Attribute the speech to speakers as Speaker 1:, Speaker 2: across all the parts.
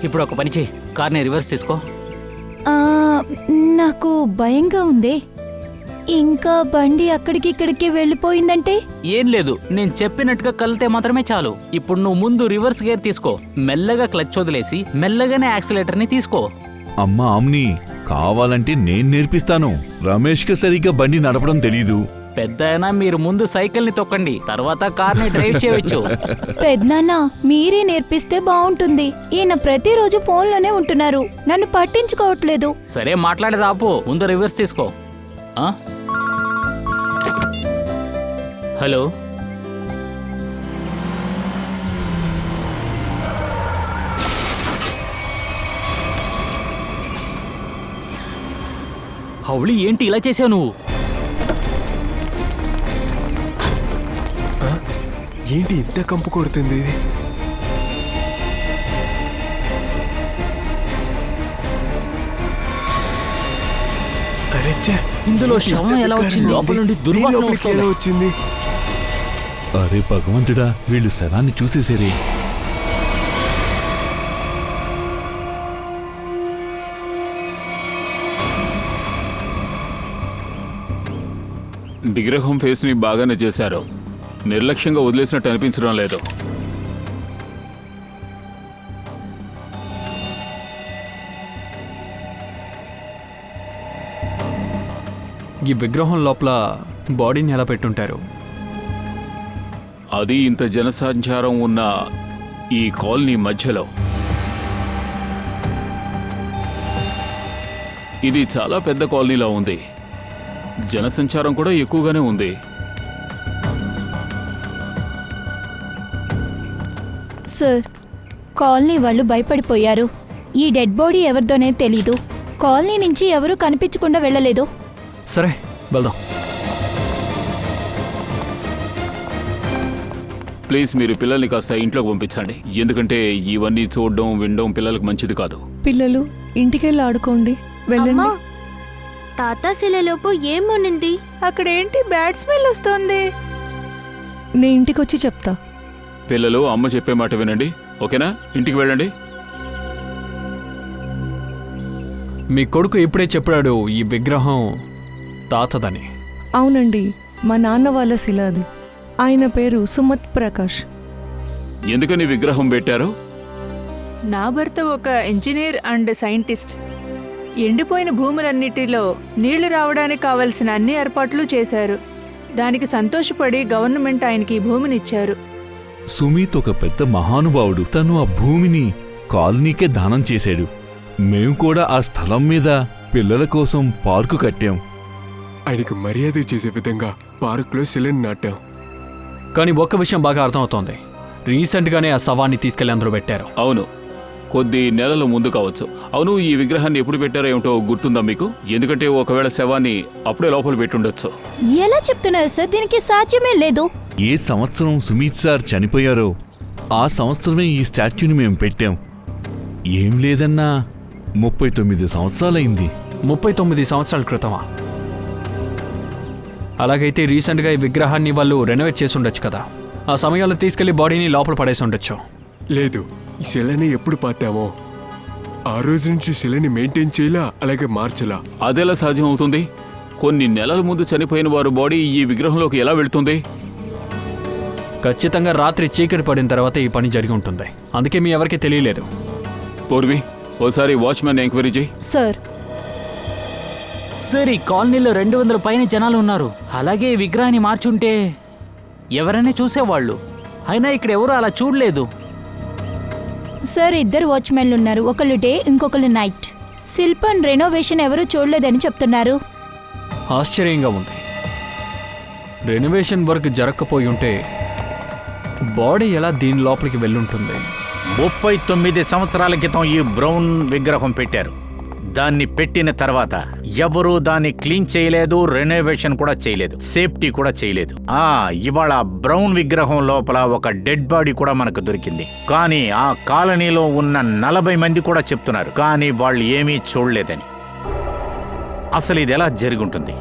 Speaker 1: ఇప్పుడు ఒక పని చేయి, కార్ని రివర్స్ తీసుకో.
Speaker 2: నాకు భయంగా ఉంది. ఇంకా బండి అక్కడికి ఇక్కడికి వెళ్ళిపోయిందంటే?
Speaker 1: ఏం లేదు, నేను చెప్పినట్టుగా కలితే మాత్రమే చాలు. ఇప్పుడు నువ్వు ముందు రివర్స్ గేర్ తీసుకో, మెల్లగా క్లచ్ వదిలేసి మెల్లగానే యాక్సిలేటర్ని తీసుకో.
Speaker 3: అమ్మా ఆమ్ని, కావాలంటే నేను నేర్పిస్తాను. రమేష్కి సరిగ్గా బండి నడపడం తెలీదు.
Speaker 1: పెద్దయినా మీరు ముందు సైకిల్ని తొక్కండి, తర్వాత కార్ని డ్రైవ్ చేయవచ్చు.
Speaker 2: పెద్దనాన్న, మీరే నేర్పిస్తే బాగుంటుంది. ఈయన ప్రతిరోజు ఫోన్లోనే ఉంటున్నారు, నన్ను పట్టించుకోవట్లేదు.
Speaker 1: సరే మాట్లాడేది ఆపు, ముందు రివర్స్ తీసుకో. హలో, హౌళి ఏంటి ఇలా చేసావు నువ్వు?
Speaker 4: ఏంటి ఇంత కంపు కొడుతుంది?
Speaker 1: ఇందులో శవం ఎలా వచ్చింది? లోపల నుండి దుర్వాసన
Speaker 4: వచ్చింది.
Speaker 3: అరే భగవంతుడా, వీళ్ళు శవాన్ని చూసేసేరే.
Speaker 5: విగ్రహం ఫేస్ ని బాగానే చేశారు. నిర్లక్ష్యంగా వదిలేసినట్టు అనిపించడం లేదు.
Speaker 6: ఈ విగ్రహం లోపల బాడీని ఎలా పెట్టుంటారు?
Speaker 5: అది ఇంత జనసంచారం ఉన్న ఈ కాలనీ మధ్యలో. ఇది చాలా పెద్ద కాలనీలా ఉంది, జనసంచారం కూడా ఎక్కువగానే ఉంది.
Speaker 2: సార్, కాలనీ వాళ్ళు భయపడిపోయారు. ఈ డెడ్ బాడీ ఎవరిదోనే తెలీదు. కాలనీ నుంచి ఎవరూ కనిపించకుండా వెళ్ళలేదు.
Speaker 6: సరే వెళ్దాం.
Speaker 5: ప్లీజ్ మీరు పిల్లల్ని కాస్త ఇంట్లోకి పంపించండి, ఎందుకంటే ఇవన్నీ చూడడం వినడం పిల్లలకు మంచిది కాదు.
Speaker 7: పిల్లలు ఇంటికెళ్ళి ఆడుకోండి, వెళ్ళండి.
Speaker 8: తాత శిలలోపు ఏం ఉనింది?
Speaker 7: అక్కడేంటి బ్యాడ్ స్మెల్ వస్తుంది? నేను ఇంటికొచ్చి చెప్తా.
Speaker 5: పిల్లలు, అమ్మ చెప్పే మాట వినండి, ఓకేనా? ఇంటికి వెళ్ళండి.
Speaker 6: మీ కొడుకు ఇప్పుడే చెప్పాడు ఈ విగ్రహం తాతదని.
Speaker 7: అవునండి, మా నాన్న వాళ్ళ శిల అది. ఆయన పేరు సుమత్ ప్రకాష్.
Speaker 5: ఎందుకని విగ్రహం పెట్టారు?
Speaker 9: నా భర్త ఒక ఇంజనీర్ అండ్ సైంటిస్ట్. ఎండిపోయిన భూములన్నిటిలో నీళ్లు రావడానికి కావలసిన అన్ని ఏర్పాట్లు చేశారు. దానికి సంతోషపడి గవర్నమెంట్ ఆయనకి ఈ భూమినిచ్చారు.
Speaker 3: సుమిత్ ఒక పెద్ద మహానుభావుడు. తను ఆ భూమిని కాలనీకే దానం చేశాడు. మేము కూడా ఆ స్థలం మీద పిల్లల కోసం పార్కు కట్టాం.
Speaker 4: ఆయనకు మర్యాద చేసే విధంగా పార్కులో శిలను నాటాం.
Speaker 6: కానీ ఒక్క విషయం బాగా అర్థమవుతోంది, రీసెంట్గానే ఆ శవాన్ని తీసుకెళ్లి అందరూ పెట్టారు.
Speaker 5: అవును, కొద్ది నెలల ముందు కావచ్చు. అవును, ఈ విగ్రహాన్ని ఎప్పుడు పెట్టారో ఏమిటో గుర్తుందా మీకు? ఎందుకంటే ఒకవేళ శవాన్ని అప్పుడే లోపల పెట్టుండొచ్చు.
Speaker 2: ఎలా చెప్తున్నారు సార్? దీనికి సాధ్యమే లేదు.
Speaker 3: ఏ సంవత్సరం సుమిత్ సార్ చనిపోయారో ఆ సంవత్సరమే ఈ స్టాచ్యూని మేము పెట్టాం. ఏం లేదన్నా 39 సంవత్సరాలైంది.
Speaker 6: 39 సంవత్సరాల క్రితమా? అలాగైతే రీసెంట్గా ఈ విగ్రహాన్ని వాళ్ళు రెనోవేట్ చేసి ఉండొచ్చు కదా. ఆ సమయంలో తీసుకెళ్లి బాడీని లోపల పడేసి ఉండొచ్చు.
Speaker 4: లేదు, ఈ శిలని ఎప్పుడు పాతామో ఆ రోజు నుంచి శిలని మెయింటైన్ చేయలా, అలాగే మార్చలా.
Speaker 5: అదెలా సాధ్యం అవుతుంది? కొన్ని నెలల ముందు చనిపోయిన వారు బాడీ ఈ విగ్రహంలోకి ఎలా వెళ్తుంది?
Speaker 6: ఖచ్చితంగా రాత్రి చీకటి పడిన తర్వాత ఈ పని జరిగి ఉంటుంది. అందుకే మీ ఎవరికీ తెలియలేదు.
Speaker 5: పూర్వి, ఓసారి వాచ్మెన్ ఎంక్వైరీ చేయి.
Speaker 2: సార్,
Speaker 1: ఈ కాలనీలో 200 పైన జనాలు ఉన్నారు. అలాగే ఈ విగ్రహాన్ని మార్చుంటే ఎవరైనా చూసేవాళ్ళు. అయినా ఇక్కడ ఎవరు అలా చూడలేదు.
Speaker 2: సార్, 2 వాచ్మెన్లు ఉన్నారు. ఒకళ్ళు డే, ఇంకొకళ్ళు నైట్. శిల్పం రెనోవేషన్ ఎవరూ చూడలేదని చెప్తున్నారు.
Speaker 6: ఆశ్చర్యంగా ఉంది. రెనోవేషన్ వర్క్ జరగకపోయి ఉంటే బాడీ ఎలా దీని లోపలికి వెళ్ళుంటుంది?
Speaker 10: 39 సంవత్సరాల క్రితం ఈ బ్రౌన్ విగ్రహం పెట్టారు. దాన్ని పెట్టిన తర్వాత ఎవరూ దాన్ని క్లీన్ చేయలేదు, రెనోవేషన్ కూడా చేయలేదు, సేఫ్టీ కూడా చేయలేదు. ఇవాళ బ్రౌన్ విగ్రహం లోపల ఒక డెడ్ బాడీ కూడా మనకు దొరికింది. కానీ ఆ కాలనీలో ఉన్న 40 మంది కూడా చెప్తున్నారు, కానీ వాళ్ళు ఏమీ చూడలేదని. అసలు ఇది ఎలా జరుగుంటుంది?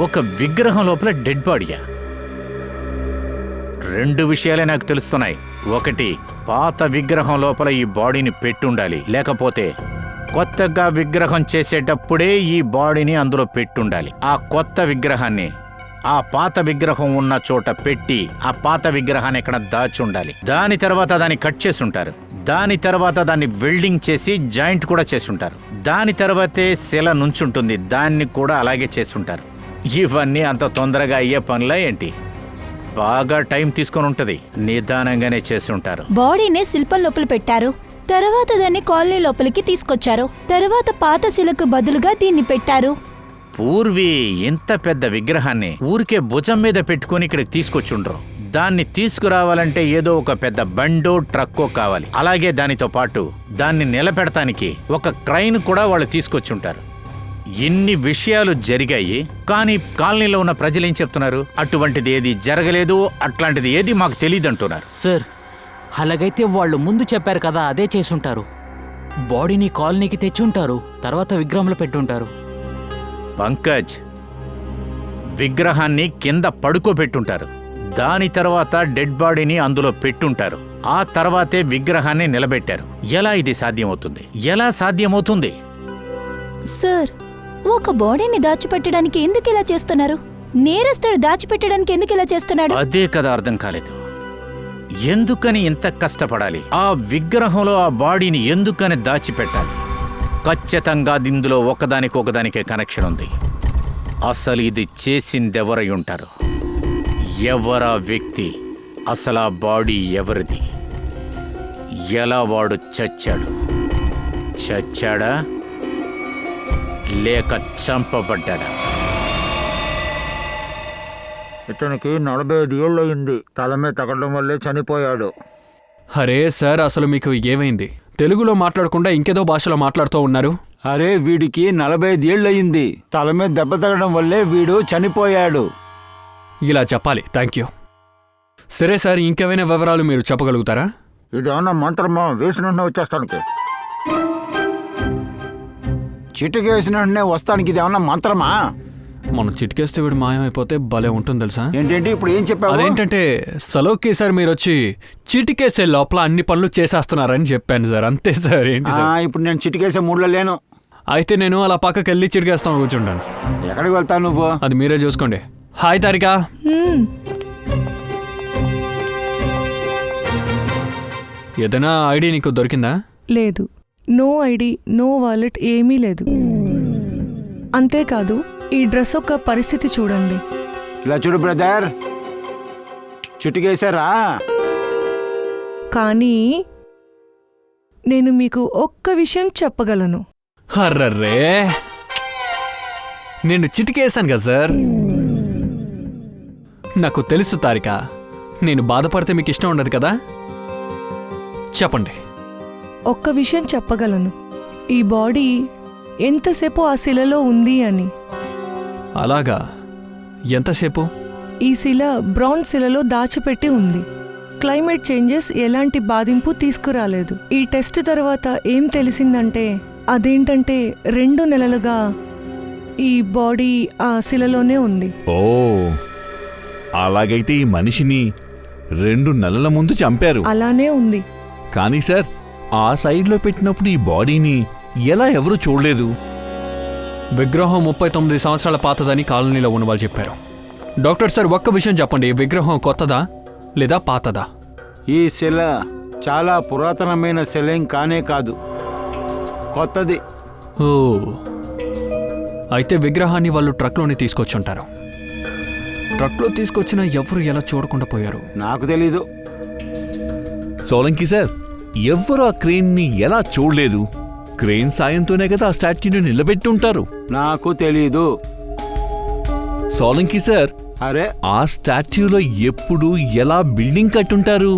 Speaker 10: ఒక విగ్రహం లోపల డెడ్ బాడీయా? 2 విషయాలే నాకు తెలుస్తున్నాయి. ఒకటి, పాత విగ్రహం లోపల ఈ బాడీని పెట్టుండాలి, లేకపోతే కొత్తగా విగ్రహం చేసేటప్పుడే ఈ బాడీని అందులో పెట్టుండాలి. ఆ కొత్త విగ్రహాన్ని ఆ పాత విగ్రహం ఉన్న చోట పెట్టి ఆ పాత విగ్రహాన్ని ఇక్కడ దాచుండాలి. దాని తర్వాత దాన్ని కట్ చేసుంటారు. దాని తర్వాత దాన్ని వెల్డింగ్ చేసి జాయింట్ కూడా చేసుంటారు. దాని తర్వాతే శిల నుంచుంటుంది, దాన్ని కూడా అలాగే చేసుంటారు. ఇవన్నీ అంత తొందరగా అయ్యే పనులా ఏంటి? బాగా టైం తీసుకొని ఉంటది, నిదానంగానే చేసుంటారు.
Speaker 2: బాడీనే శిల్పం లోపల పెట్టారు, తర్వాత దాన్ని కాలనీ లోపలికి తీసుకొచ్చారు, తర్వాత పాత శిలకు బదులుగా దీన్ని పెట్టారు.
Speaker 10: పూర్వీ ఇంత పెద్ద విగ్రహాన్ని ఊరికే భుజం మీద పెట్టుకుని ఇక్కడికి తీసుకొచ్చుండ్రు. దాన్ని తీసుకురావాలంటే ఏదో ఒక పెద్ద బండో ట్రక్కో కావాలి. అలాగే దానితో పాటు దాన్ని నిలబెడటానికి ఒక క్రైన్ కూడా వాళ్ళు తీసుకొచ్చుంటారు. ఇన్ని విషయాలు జరిగాయి, కానీ కాలనీలో ఉన్న ప్రజలు ఏం చెప్తున్నారు? అటువంటిది ఏది జరగలేదు, అట్లాంటిది ఏది మాకు తెలియదంటున్నారు.
Speaker 1: సార్, అలాగైతే వాళ్ళు ముందు చెప్పారు కదా, అదే చేసుంటారు. బాడీని కాలనీకి తెచ్చుంటారు, తర్వాత విగ్రహంలో పెట్టుంటారు.
Speaker 10: పంకజ్, విగ్రహాన్ని కింద పడుకోబెట్టుంటారు, దాని తర్వాత డెడ్ బాడీని అందులో పెట్టుంటారు, ఆ తర్వాతే విగ్రహాన్ని నిలబెట్టారు. ఎలా ఇది సాధ్యమవుతుంది? ఎలా సాధ్యమవుతుంది?
Speaker 2: సార్, ఒక బాడీని దాచిపెట్టడానికి ఎందుకు ఇలా చేస్తున్నారు? నేరస్తుడు దాచిపెట్టడానికి ఎందుకు ఇలా చేస్తున్నాడు?
Speaker 10: అదే కదా అర్థం కాలేదు. ఎందుకని ఇంత కష్టపడాలి? ఆ విగ్రహంలో ఆ బాడీని ఎందుకని దాచిపెట్టాలి? ఖచ్చితంగా ఇందులో ఒకదానికొకదానికే కనెక్షన్ ఉంది. అసలు ఇది చేసిందెవరై ఉంటారు? ఎవరా వ్యక్తి? అసలు ఆ బాడీ ఎవరిది? ఎలా వాడు చచ్చాడు? చచ్చాడా లేక చంపబడ్డాడా?
Speaker 11: ఇతనికి 45 ఏళ్ళు అయింది. తల మీద తగలడం వల్లే చనిపోయాడు.
Speaker 6: అరే సార్, అసలు మీకు ఏమైంది? తెలుగులో మాట్లాడకుండా ఇంకేదో భాషలో మాట్లాడుతూ ఉన్నారు.
Speaker 11: అరే, వీడికి 45 ఏళ్ళు అయింది. తల మీద దెబ్బ తగలడం వల్లే వీడు చనిపోయాడు.
Speaker 6: ఇలా చెప్పాలి. Thank you. సరే సార్, ఇంకేమైనా వివరాలు మీరు చెప్పగలుగుతారా?
Speaker 11: ఇదేమన్నా మంత్రమా? వేసిన వెంటనే వచ్చేస్తానికి. చిటికి వేసిన వెంటనే వస్తానికి ఇదేమన్నా మంత్రమా?
Speaker 6: మనం చిటికేస్తే వీడు మాయమైపోతే భలే ఉంటుంది తెలుసా?
Speaker 11: ఏంటంటే ఇప్పుడు ఏం చెప్పావు?
Speaker 6: అదేంటంటే సలోకి సార్ మీరు వచ్చి చిటికేసే లోపల అన్ని పనులు చేసేస్తున్నారని చెప్పాను సార్. అంతే సార్. ఏంటి సార్?
Speaker 11: ఇప్పుడు నేను చిటికేసే మూడ్లో లేను.
Speaker 6: అయితే నేను అలా పక్కకి వెళ్ళి చిటికేస్తాను, కూర్చుంటాను.
Speaker 11: ఎక్కడికి వెళ్తావు నువ్వు?
Speaker 6: అది మీరే చూసుకోండి. హాయ్ తారికా. ఏదైనా ఐడి నీకు దొరికిందా?
Speaker 7: లేదు. నో ఐడి, నో వాలెట్, ఏమీ లేదు. అంతేకాదు, ఈ డ్రెస్ యొక్క పరిస్థితి చూడండి.
Speaker 11: ఇలా చూడు బ్రదర్, చిటికేశారా?
Speaker 7: కానీ నేను మీకు ఒక్క విషయం చెప్పగలను.
Speaker 6: అర్రర్రే, నేను చిటికేసాను కదా సార్. నాకు తెలుసు తారిక, నేను బాధపడితే మీకు ఇష్టం ఉండదు కదా. చెప్పండి.
Speaker 7: ఒక్క విషయం చెప్పగలను, ఈ బాడీ ఎంతసేపు ఆ శిలలో ఉంది అని.
Speaker 6: అలాగా? ఎంతసేపు?
Speaker 7: ఈ శిల బ్రౌన్ శిలలో దాచిపెట్టి ఉంది. క్లైమేట్ చేంజెస్ ఎలాంటి బాధింపు తీసుకురాలేదు. ఈ టెస్ట్ తర్వాత ఏం తెలిసిందంటే, అదేంటంటే 2 నెలలుగా ఈ బాడీ ఆ శిలలోనే ఉంది.
Speaker 3: ఓ, అలాగైతే ఈ మనిషిని 2 నెలల ముందు చంపారు.
Speaker 7: అలానే ఉంది.
Speaker 3: కానీ సార్, ఆ సైడ్లో పెట్టినప్పుడు ఈ బాడీని ఎలా ఎవరూ చూడలేదు?
Speaker 6: విగ్రహం 39 సంవత్సరాల పాతదని కాలనీలో ఉన్నవాళ్ళు చెప్పారు. డాక్టర్ సార్, ఒక్క విషయం చెప్పండి, విగ్రహం కొత్తదా లేదా పాతదా?
Speaker 11: ఈ శిల చాలా పురాతనమైన శిలేం కానే కాదు, కొత్తది.
Speaker 6: ఓ, అయితే విగ్రహాన్ని వాళ్ళు ట్రక్లోనే తీసుకొచ్చుంటారు. ట్రక్లో తీసుకొచ్చినా ఎవరు ఎలా చూడకుండా పోయారు?
Speaker 11: నాకు తెలీదు.
Speaker 3: సోలంకి సార్, ఎవ్వరూ ఆ క్రెయిన్ని ఎలా చూడలేదు? క్రెయిన్ సాయంతోనే కదా ఆ స్టాట్యూని నిలబెట్టి ఉంటారు.
Speaker 11: నాకు తెలీదు.
Speaker 3: సోలంకి సార్,
Speaker 11: అరే,
Speaker 3: ఆ స్టాట్యూలో ఎప్పుడు ఎలా బిల్డింగ్ కట్టుంటారు?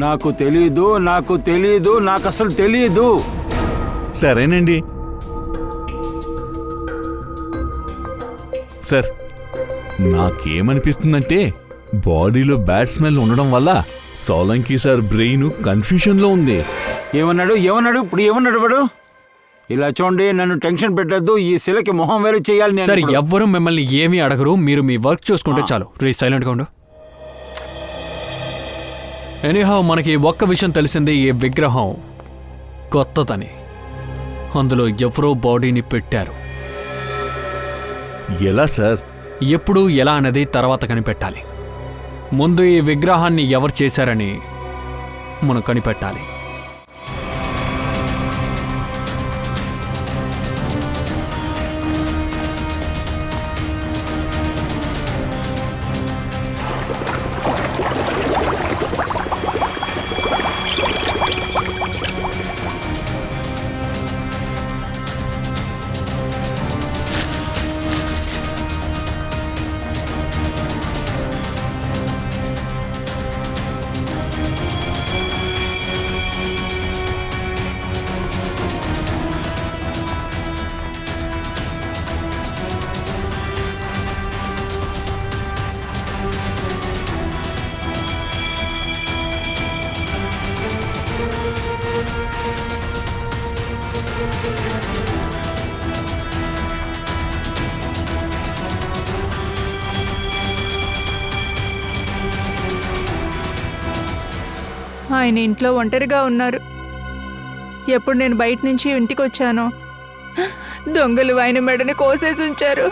Speaker 11: నాకు తెలీదు, నాకు తెలీదు, నాకు అసలు తెలీదు.
Speaker 3: సరేనండి సార్, నాకేమనిపిస్తుందంటే బాడీలో బ్యాడ్ స్మెల్ ఉండడం వల్ల సోలంకి సార్ బ్రెయిన్ కన్ఫ్యూషన్లో ఉంది.
Speaker 11: ఏమన్నాడు? ఇప్పుడు ఏమన్నాడు వాడు? ఇలా చూడండి, నన్ను టెన్షన్ పెట్టద్దు. ఈ శిలకి మొహం వేరే చేయాలి నేను.
Speaker 6: సరే, ఎవ్వరూ మిమ్మల్ని ఏమీ అడగరు, మీరు మీ వర్క్ చూసుకుంటే చాలు. రీ సైలెంట్గా ఉండు. ఎనీహౌ మనకి ఒక్క విషయం తెలిసింది, ఈ విగ్రహం కొత్తదని. అందులో ఎవరో బాడీని పెట్టారు.
Speaker 3: ఎలా సార్?
Speaker 6: ఎప్పుడు ఎలా అనేది తర్వాత కనిపెట్టాలి. ముందు ఈ విగ్రహాన్ని ఎవరు చేశారని మనం కనిపెట్టాలి.
Speaker 9: ఆయన ఇంట్లో ఒంటరిగా ఉన్నారు. ఎప్పుడు నేను బయట నుంచి ఇంటికి వచ్చానో దొంగలు ఆయన మెడని కోసేసి ఉంచారు.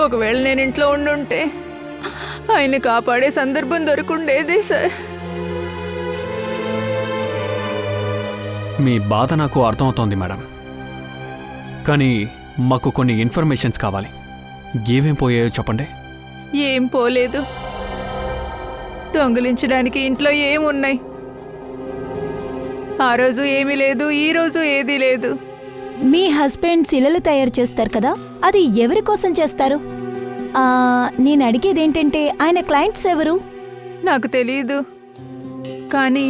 Speaker 9: ఒకవేళ నేను ఇంట్లో ఉండుంటే ఆయన కాపాడే సందర్భం దొరుకుండేది సార్.
Speaker 6: మీ బాధ నాకు అర్థమవుతోంది మేడం, కానీ మాకు కొన్ని ఇన్ఫర్మేషన్స్ కావాలి. ఏమేం పోయాయో చెప్పండి.
Speaker 9: ఏం పోలేదు. దొంగిలించడానికి ఇంట్లో ఏమున్నాయి? ఆ రోజు ఏమీ లేదు, ఈ రోజు ఏదీ లేదు.
Speaker 2: మీ హస్బెండ్ శిలలు తయారు చేస్తారు కదా, అది ఎవరి కోసం చేస్తారు? నేను అడిగేది ఏంటంటే ఆయన క్లయింట్స్ ఎవరు?
Speaker 9: నాకు తెలియదు, కానీ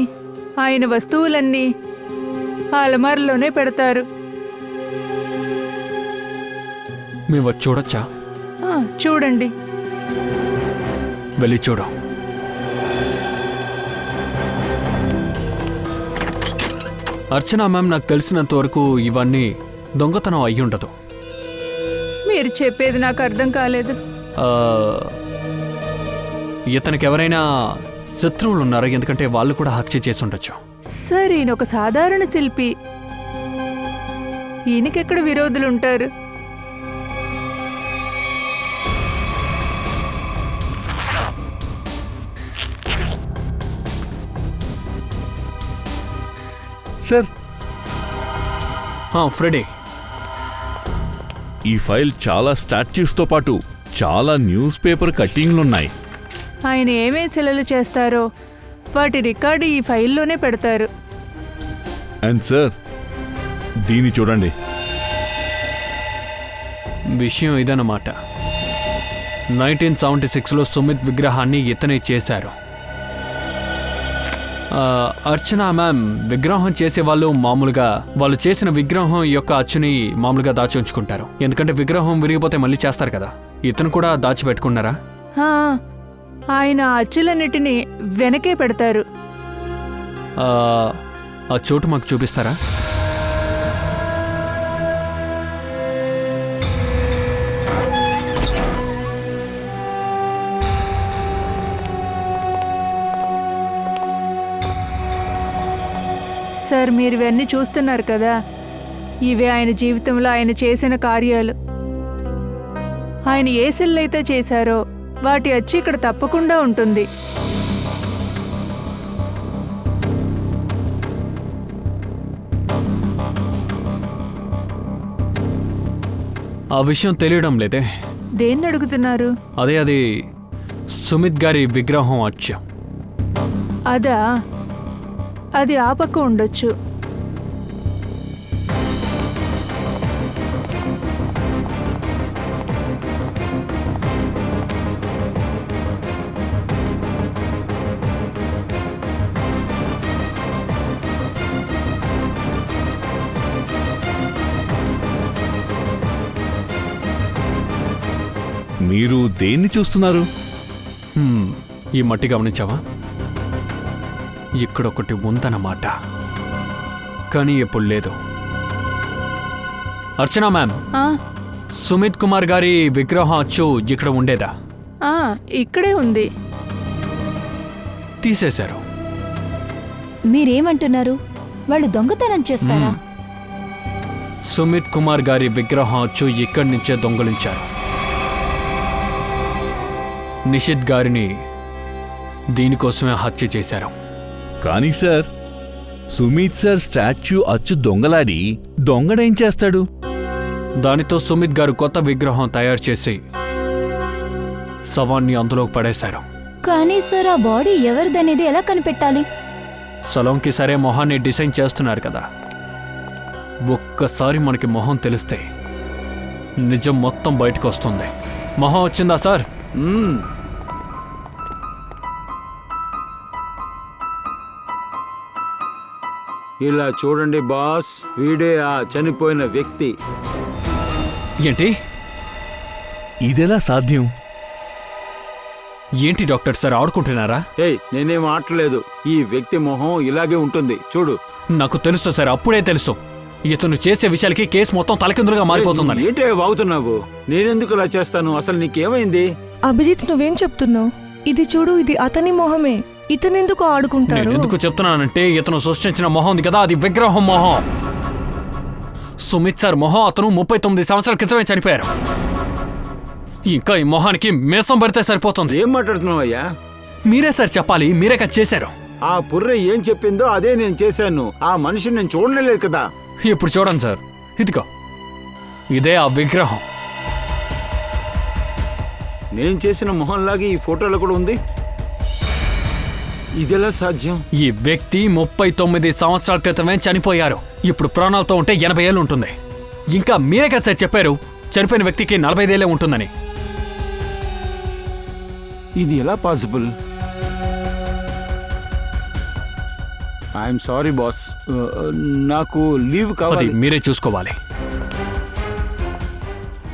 Speaker 9: ఆయన వస్తువులన్నీ ఆ అలమారులోనే పెడతారు.
Speaker 6: మేము వచ్చి చూడొచ్చా?
Speaker 9: చూడండి.
Speaker 6: వెళ్ళి చూడు. అర్చన మ్యామ్, నాకు తెలిసినంత వరకు ఇవన్నీ దొంగతనం అయ్యుండదు.
Speaker 9: మీరు చెప్పేది నాకు అర్థం కాలేదు.
Speaker 6: ఇతనికి ఎవరైనా శత్రువులు ఉన్నారా? ఎందుకంటే వాళ్ళు కూడా హత్య చేసి ఉండొచ్చు.
Speaker 9: సార్, ఈయన ఒక సాధారణ శిల్పి. ఈయనకెక్కడ విరోధులు ఉంటారు?
Speaker 3: సార్,
Speaker 6: ఫ్రెడీ,
Speaker 3: ఈ ఫైల్ చాలా స్టాట్యూస్తో పాటు చాలా న్యూస్ పేపర్ కట్టింగ్లున్నాయి.
Speaker 9: ఆయన ఏమేం శిలలు చేస్తారో వాటి రికార్డు ఈ ఫైల్లోనే పెడతారు.
Speaker 3: అండ్ సార్, దీన్ని చూడండి.
Speaker 6: విషయం ఇదన్నమాట. 1976లో సుమిత్ విగ్రహాన్ని ఇతనే చేశారు. అర్చన మ్యామ్, విగ్రహం చేసేవాళ్ళు మామూలుగా వాళ్ళు చేసిన విగ్రహం యొక్క అచ్చుని మామూలుగా దాచి ఉంచుకుంటారు. ఎందుకంటే విగ్రహం విరిగిపోతే మళ్ళీ చేస్తారు కదా. ఇతను కూడా దాచిపెట్టుకున్నారా?
Speaker 9: ఆయన అచ్చులన్నిటినీ వెనకే పెడతారు.
Speaker 6: ఆ చోటు మాకు చూపిస్తారా?
Speaker 9: సార్, మీరు ఇవన్నీ చూస్తున్నారు కదా, ఇవే ఆయన జీవితంలో ఆయన చేసిన కార్యాలు. ఆయన ఏ శిలైతే చేశారో వాటి అచ్చి ఇక్కడ తప్పకుండా ఉంటుంది.
Speaker 6: ఆ విషయం తెలియడం లేదే.
Speaker 9: దేన్ని అడుగుతున్నారు?
Speaker 6: అది సుమిత్ గారి విగ్రహం అచ్చు.
Speaker 9: అదా? అది ఆ పక్క ఉండొచ్చు.
Speaker 3: మీరు దేన్ని చూస్తున్నారు?
Speaker 6: ఈ మట్టి గమనించావా? ఇక్కడొకటి ఉందన్నమాట, కానీ ఎప్పుడు లేదు. అర్చన మ్యామ్, సుమిత్ కుమార్ గారి విగ్రహం అచ్చు ఇక్కడ ఉండేదా?
Speaker 9: ఇక్కడే ఉంది.
Speaker 6: తీసేశారు.
Speaker 2: మీరేమంటున్నారు? వాళ్ళు దొంగతనం చేస్తారా?
Speaker 6: సుమిత్ కుమార్ గారి విగ్రహం అచ్చు ఇక్కడి నుంచే దొంగలించారు. నిషిత్ గారిని దీనికోసమే హత్య చేశారు.
Speaker 3: కానీ సార్, సుమిత్ సార్ స్టాచ్యూ అచ్చు దొంగలాడి దొంగడేం చేస్తాడు?
Speaker 6: దానితో సుమిత్ గారు కొత్త విగ్రహం తయారు చేసి శవాన్ని అందులోకి పడేశారు.
Speaker 2: కానీ సార్, ఆ బాడీ ఎవరిదనేది ఎలా కనిపెట్టాలి?
Speaker 6: సలోంకి సరే మొహాన్ని డిజైన్ చేస్తున్నారు కదా, ఒక్కసారి మనకి మొహం తెలిస్తే నిజం మొత్తం బయటకు వస్తుంది. మొహం వచ్చిందా సార్?
Speaker 11: ఇలా చూడండి బాస్, వీడే ఆ చనిపోయిన వ్యక్తి.
Speaker 6: ఏంటి?
Speaker 3: ఇదెలా సాధ్యం?
Speaker 6: ఏంటి డాక్టర్ సార్ ఆడుకుంటున్నారా?
Speaker 11: ఏయ్, నేనేం ఆటలేదు. ఈ వ్యక్తి మొహం ఇలాగే ఉంటుంది, చూడు.
Speaker 6: నాకు తెలుసు సార్, అప్పుడే తెలుసు. ఇతను చేసే విషయాలకి కేసు మొత్తం తలకిందులుగా మారిపోతుందని.
Speaker 11: ఏంటే వాగుతున్నావు? నేనెందుకు ఇలా చేస్తాను? అసలు నీకేమైంది?
Speaker 7: అభిజిత్, నువ్వేం చెప్తున్నావు? ఇది చూడు, ఇది అతని మొహమే. ఇతనెందుకు ఆడుకుంటారు?
Speaker 6: నేను ఎందుకు చెప్తున్నానంటే, ఇతను సృష్టించిన మొహం ఉంది కదా, అది విగ్రహం మొహం. సుమిత్ సార్ మొహం అతను 39 సంవత్సరాల క్రితమే చనిపోయారు. ఇంకా ఈ మొహానికి మేసం పడితే సరిపోతుంది.
Speaker 11: ఏం మాట్లాడుతున్నావయ్యా?
Speaker 6: మీరే సార్ చెప్పాలి, మీరే కదా చేశారు.
Speaker 11: ఆ పుర్రె ఏం చెప్పిందో అదే నేను చేశాను. ఆ మనిషిని నేను చూడలేదు కదా.
Speaker 6: ఇప్పుడు చూడండి సార్, ఇదిగో ఇదే ఆ విగ్రహం.
Speaker 11: నేను చేసిన మొహంలాగే ఈ ఫోటోలో కూడా ఉంది. ఇదెలా సాధ్యం?
Speaker 6: ఈ వ్యక్తి 39 సంవత్సరాల క్రితమే చనిపోయారు. ఇప్పుడు ప్రాణాలతో ఉంటే 80 ఏళ్ళు ఉంటుంది. ఇంకా మీరే కదా సార్ చెప్పారు చనిపోయిన వ్యక్తికి 45 ఏళ్ళే ఉంటుందని.
Speaker 11: ఇది ఎలా పాసిబుల్? ఐఎమ్ సారీ బాస్, నాకు లీవ్
Speaker 6: అది
Speaker 11: కావాలి.
Speaker 6: మీరే చూసుకోవాలి.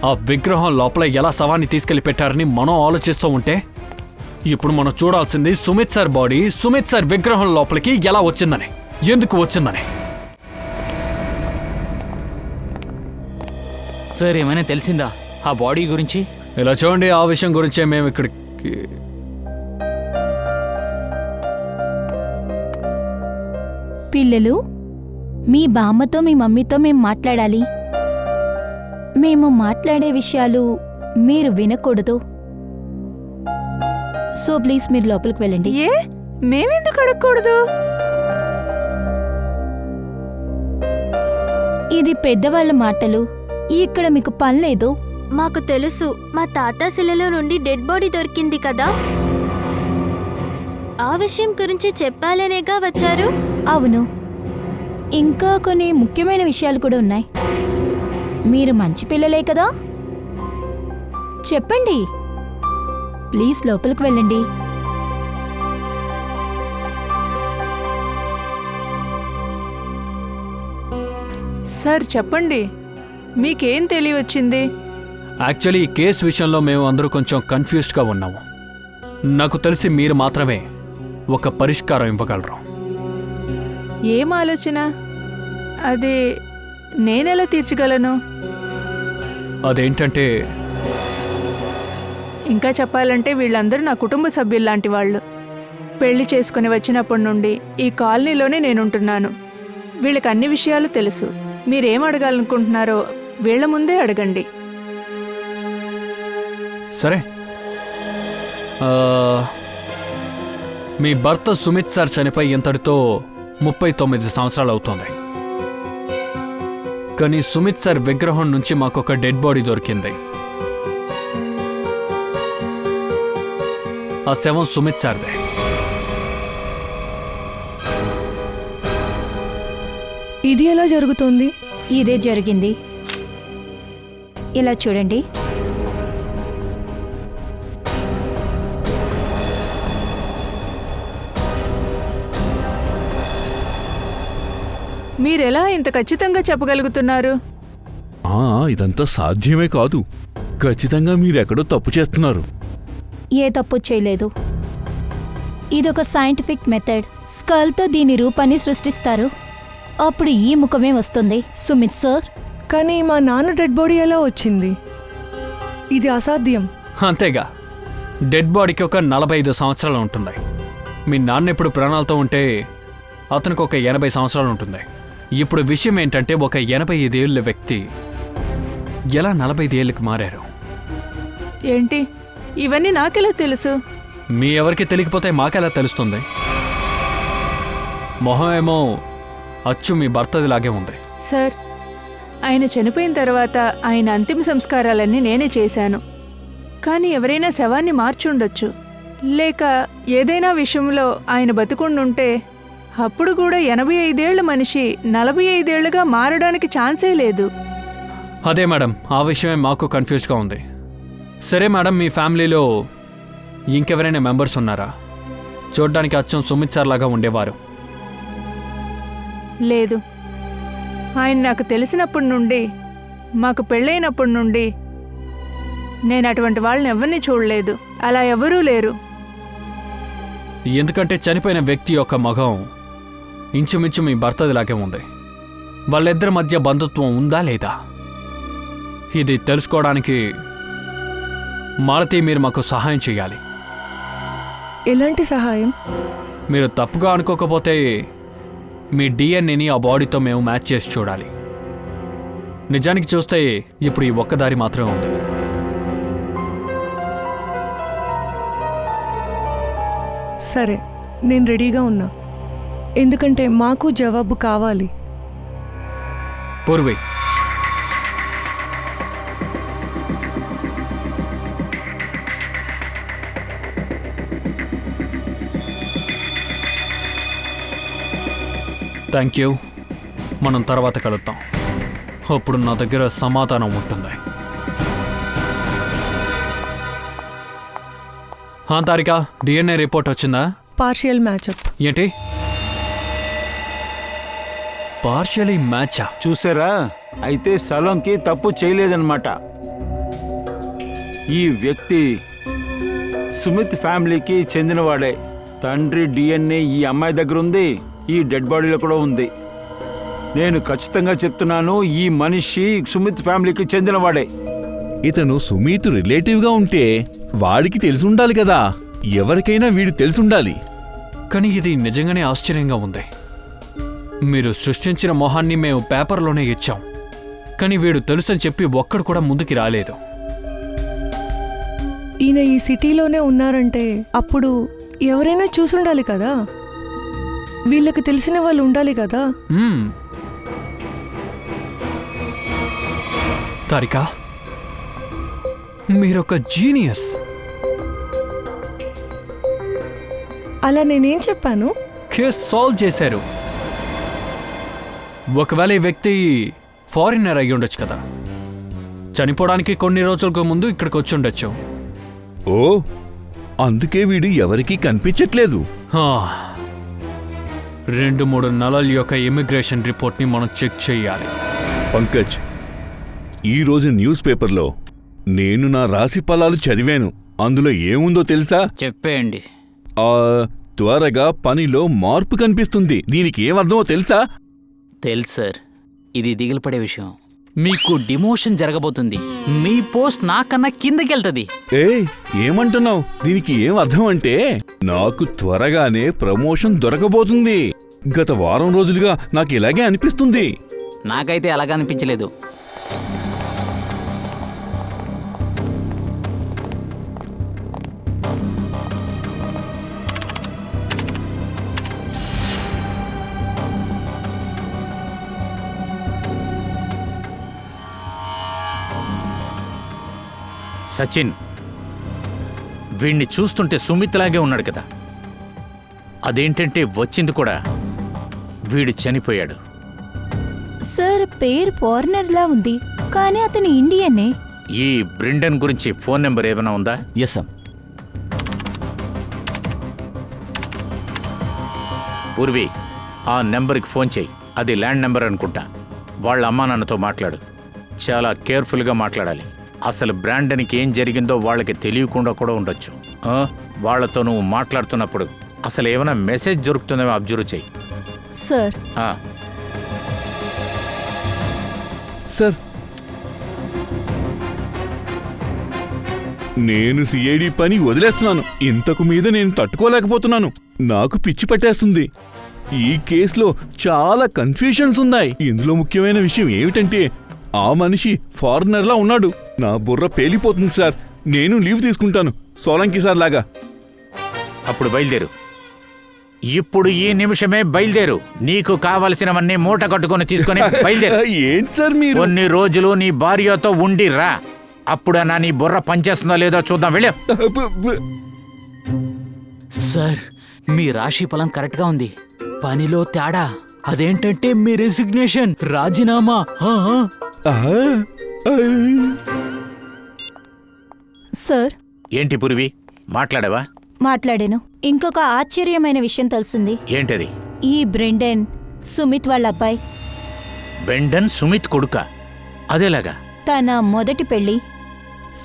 Speaker 6: ఆ విగ్రహం లోపల ఎలా శవాన్ని తీసుకెళ్లి పెట్టారని మనం ఆలోచిస్తూ ఉంటే, ఇప్పుడు మనం చూడాల్సింది Sumit sir body Sumit sir విగ్రహం లోపలికి ఎలా వచ్చిందని, ఎందుకు వచ్చిందని.
Speaker 1: సార్, ఏమైనా తెలిసిందా ఆ బాడీ గురించి?
Speaker 6: ఇలా చూడండి, ఆ విషయం గురించే మేము ఇక్కడికి.
Speaker 2: పిల్లలు, మీ బామ్మతో మీ మమ్మీతో మేము మాట్లాడాలి. మేము మాట్లాడే విషయాలు మీరు వినకూడదు. సో ప్లీజ్ మీరు లోపలికి వెళ్ళండి.
Speaker 9: ఏ, మేమెందుకు అడగకూడదు?
Speaker 2: ఇది పెద్దవాళ్ళ మాటలు. ఇక్కడ మీకు పని లేదు.
Speaker 8: మాకు తెలుసు, మా తాత శిలలో నుండి డెడ్ బాడీ దొరికింది కదా, ఆ విషయం గురించి చెప్పాలనేగా వచ్చారు.
Speaker 2: అవును, ఇంకా కొన్ని ముఖ్యమైన విషయాలు కూడా ఉన్నాయి. మీరు మంచి పిల్లలే కదా, చెప్పండి. ప్లీజ్ లోపలికి వెళ్ళండి.
Speaker 9: సార్ చెప్పండి, మీకేం తెలియవచ్చింది?
Speaker 6: యాక్చువల్లీ ఈ కేసు విషయంలో మేము అందరూ కొంచెం కన్ఫ్యూజ్డ్గా ఉన్నాము. నాకు తెలిసి మీరు మాత్రమే ఒక పరిష్కారం ఇవ్వగలరు.
Speaker 9: ఏం ఆలోచన? అది నేనెలా తీర్చగలను?
Speaker 6: అదేంటంటే,
Speaker 9: ఇంకా చెప్పాలంటే వీళ్ళందరూ నా కుటుంబ సభ్యుల్లాంటి వాళ్ళు. పెళ్లి చేసుకుని వచ్చినప్పటి నుండి ఈ కాలనీలోనే నేనుంటున్నాను. వీళ్ళకి అన్ని విషయాలు తెలుసు. మీరేం అడగాలనుకుంటున్నారో వీళ్ళ ముందే అడగండి.
Speaker 6: సరే, మీ భర్త సుమిత్ సార్ చనిపోయి ఇంతటితో 39 సంవత్సరాలు అవుతోంది. కానీ సుమిత్ సార్ విగ్రహం నుంచి మాకొక డెడ్ బాడీ దొరికింది. ఆ శవం సుమిత్ సార్దే.
Speaker 7: ఇది ఎలా జరుగుతుంది?
Speaker 2: ఇదే జరిగింది. ఇలా చూడండి.
Speaker 9: మీరెలా ఇంత ఖచ్చితంగా చెప్పగలుగుతున్నారు?
Speaker 3: ఇదంతా సాధ్యమే కాదు. ఖచ్చితంగా మీరెక్కడో తప్పు చేస్తున్నారు.
Speaker 2: ఏ తప్పు చేయలేదు. ఇదొక సైంటిఫిక్ మెథడ్. స్కల్తో దీని రూపాన్ని సృష్టిస్తారు. అప్పుడు ఈ ముఖమే వస్తుంది. సుమిత్ సార్,
Speaker 7: కానీ మా నాన్న డెడ్ బాడీ ఎలా వచ్చింది? ఇది అసాధ్యం.
Speaker 6: అంతేగా, డెడ్ బాడీకి ఒక 45 సంవత్సరాలు ఉంటుంది. మీ నాన్న ఇప్పుడు ప్రాణాలతో ఉంటే అతనికి ఒక 80 సంవత్సరాలు ఉంటుంది. ఇప్పుడు విషయం ఏంటంటే ఒక 85 ఏళ్ళ వ్యక్తి ఎలా 45 ఏళ్ళకి మారారు?
Speaker 9: ఏంటి ఇవన్నీ నాకెలా తెలుసు?
Speaker 6: మీ ఎవరికి తెలియకపోతే మాకెలా తెలుస్తుంది? మొహం ఏమో అచ్చు మీ భర్తదిలాగే ఉంది.
Speaker 9: సార్, ఆయన చనిపోయిన తర్వాత ఆయన అంతిమ సంస్కారాలన్నీ నేనే చేశాను. కానీ ఎవరైనా శవాన్ని మార్చుండొచ్చు, లేక ఏదైనా విషయంలో ఆయన బతుకుండుంటే అప్పుడు కూడా 85 ఏళ్ల మనిషి 45 ఏళ్లుగా మారడానికి ఛాన్సే లేదు.
Speaker 6: అదే మేడం, ఆ విషయమే మాకు కన్ఫ్యూజ్గా ఉంది. సరే మేడం, మీ ఫ్యామిలీలో ఇంకెవరైనా మెంబర్స్ ఉన్నారా? చూడ్డానికి అచ్చం సుమిత్ సార్ లాగా ఉండేవారు.
Speaker 9: లేదు, ఆయన నాకు తెలిసినప్పటి నుండి, మాకు పెళ్ళైనప్పటి నుండి నేను అటువంటి వాళ్ళని ఎవరిని చూడలేదు. అలా ఎవరూ లేరు.
Speaker 6: ఎందుకంటే చనిపోయిన వ్యక్తి యొక్క మగం ఇంచుమించు మీ భర్తదిలాగే ఉంది. వాళ్ళిద్దరి మధ్య బంధుత్వం ఉందా లేదా ఇది తెలుసుకోవడానికి మాలతి మీరు మాకు సహాయం చేయాలి.
Speaker 7: ఎలాంటి సహాయం?
Speaker 6: మీరు తప్పుగా అనుకోకపోతే మీ డిఎన్ఏని ఆ బాడీతో మేము మ్యాచ్ చేసి చూడాలి. నిజానికి చూస్తే ఇప్పుడు ఈ ఒక్కదారి మాత్రమే ఉంది.
Speaker 7: సరే, నేను రెడీగా ఉన్నా. ఎందుకంటే మాకు జవాబు కావాలి.
Speaker 6: Purvi, thank you. మనం తర్వాత కలుద్దాం. అప్పుడు నా దగ్గర సమాధానం ఉంటుంది. తారిక, డిఎన్ఏ రిపోర్ట్ వచ్చిందా?
Speaker 7: పార్షియల్ మ్యాచప్.
Speaker 6: ఏంటి పార్షియలీ మ్యాచా?
Speaker 11: చూసారా, అయితే సలోంకి తప్పు చేయలేదన్నమాట. ఈ వ్యక్తి సుమిత్ ఫ్యామిలీకి చెందినవాడే. తండ్రి డిఎన్ఏ ఈ అమ్మాయి దగ్గర ఉంది, ఈ డెడ్ బాడీలో కూడా ఉంది. నేను ఖచ్చితంగా చెప్తున్నాను, ఈ మనిషి సుమిత్ ఫ్యామిలీకి చెందినవాడే.
Speaker 3: ఇతను సుమీత్ రిలేటివ్గా ఉంటే వాడికి తెలిసి ఉండాలి కదా. ఎవరికైనా వీడు తెలిసుండాలి.
Speaker 6: కానీ ఇది నిజంగానే ఆశ్చర్యంగా ఉంది. మీరు సృష్టించిన మొహాన్ని మేము పేపర్లోనే ఇచ్చాం, కానీ వీడు తెలుసని చెప్పి ఒక్కడు కూడా ముందుకి రాలేదు.
Speaker 7: ఈయన ఈ సిటీలోనే ఉన్నారంటే అప్పుడు ఎవరైనా చూసుండాలి కదా. వీళ్ళకి తెలిసిన వాళ్ళు ఉండాలి కదా.
Speaker 6: తారిక, మీరొక జీనియస్.
Speaker 7: అలా నేనేం చెప్పాను?
Speaker 6: కేస్ సాల్వ్ చేశారు. ఒకవేళ ఈ వ్యక్తి ఫారినర్ అయ్యి ఉండొచ్చు కదా. చనిపోవడానికి కొన్ని రోజులకు ముందు ఇక్కడికి వచ్చి ఉండొచ్చు.
Speaker 3: ఓ, అందుకే వీడు ఎవరికీ కనిపించట్లేదు.
Speaker 6: 2-3 నెలల యొక్క ఇమిగ్రేషన్ రిపోర్ట్ని మనం చెక్ చేయాలి.
Speaker 3: పంకజ్, ఈరోజు న్యూస్ పేపర్లో నేను నా రాశి ఫలాలు చదివాను. అందులో ఏముందో తెలుసా?
Speaker 1: చెప్పేయండి.
Speaker 3: త్వరగా పనిలో మార్పు కనిపిస్తుంది. దీనికి ఏమర్థమో తెలుసా?
Speaker 1: తెలుసు సార్, ఇది దిగులుపడే విషయం. మీకు డిమోషన్ జరగబోతుంది. మీ పోస్ట్ నాకన్నా కిందకెళ్తుంది.
Speaker 3: ఏమంటున్నావు? దీనికి ఏం అర్థం అంటే నాకు త్వరగానే ప్రమోషన్ దొరకబోతుంది. గత వారం రోజులుగా నాకు ఇలాగే అనిపిస్తుంది.
Speaker 1: నాకైతే అలాగా అనిపించలేదు.
Speaker 10: సచిన్, వీణ్ణి చూస్తుంటే సుమిత్లాగే ఉన్నాడు కదా. అదేంటంటే వచ్చింది కూడా వీడు చనిపోయాడు.
Speaker 2: సార్, పేరు ఫారినర్లా ఉంది, కానీ అతను ఇండియనే.
Speaker 10: ఈ బ్రిండన్ గురించి ఫోన్ నెంబర్ ఏమైనా ఉందా?
Speaker 1: Yes sir.
Speaker 10: పూర్వి, ఆ నెంబర్కి ఫోన్ చేయి. అది ల్యాండ్ నెంబర్ అనుకుంటా. వాళ్ళ అమ్మా నాన్నతో మాట్లాడు. చాలా కేర్ఫుల్గా మాట్లాడాలి. అసలు బ్రాండన్కి ఏం జరిగిందో వాళ్ళకి తెలియకుండా కూడా ఉండొచ్చు. వాళ్లతో నువ్వు మాట్లాడుతున్నప్పుడు అసలు ఏమైనా మెసేజ్ దొరుకుతుందేమో అబ్జర్వ్ చెయ్యి.
Speaker 2: సార్.
Speaker 3: సార్, నేను సిఐడి పని వదిలేస్తున్నాను. ఇంతకు మీద నేను తట్టుకోలేకపోతున్నాను. నాకు పిచ్చి పట్టేస్తుంది. ఈ కేసులో చాలా కన్ఫ్యూషన్స్ ఉన్నాయి. ఇందులో ముఖ్యమైన విషయం ఏమిటంటే ఆ మనిషి ఫారినర్లా ఉన్నాడు. నా బుర్ర పేలిపోతుంది సార్. నేను లీవ్ తీసుకుంటాను, సోలంకి సార్ లాగా.
Speaker 10: అప్పుడు బయలుదేరు. ఇప్పుడు ఈ నిమిషమే బయలుదేరు. నీకు కావలసినవన్నీ మూట కట్టుకొని తీసుకొని బయలుదేరు.
Speaker 3: ఏంటి సార్ మీరు?
Speaker 10: కొన్ని రోజులు నీ భార్యతో ఉండి రా. అప్పుడన్నా నీ బుర్ర పనిచేస్తుందో లేదో చూద్దాం. వెళ్ళే.
Speaker 1: సార్, మీ రాశి ఫలం కరెక్ట్గా ఉంది. పనిలో తేడా. అదేంటంటే మీ రెసిగ్నేషన్, రాజీనామా.
Speaker 2: సార్,
Speaker 10: ఏంటి పూర్వి, మాట్లాడావా?
Speaker 2: మాట్లాడాను. ఇంకొక ఆశ్చర్యమైన విషయం తెలిసింది.
Speaker 10: ఏంటది?
Speaker 2: ఈ బ్రెండెన్ సుమిత్ వాళ్ళ అబ్బాయి.
Speaker 10: బెండన్ సుమిత్ కొడుక? అదేలాగా?
Speaker 2: తన మొదటి పెళ్లి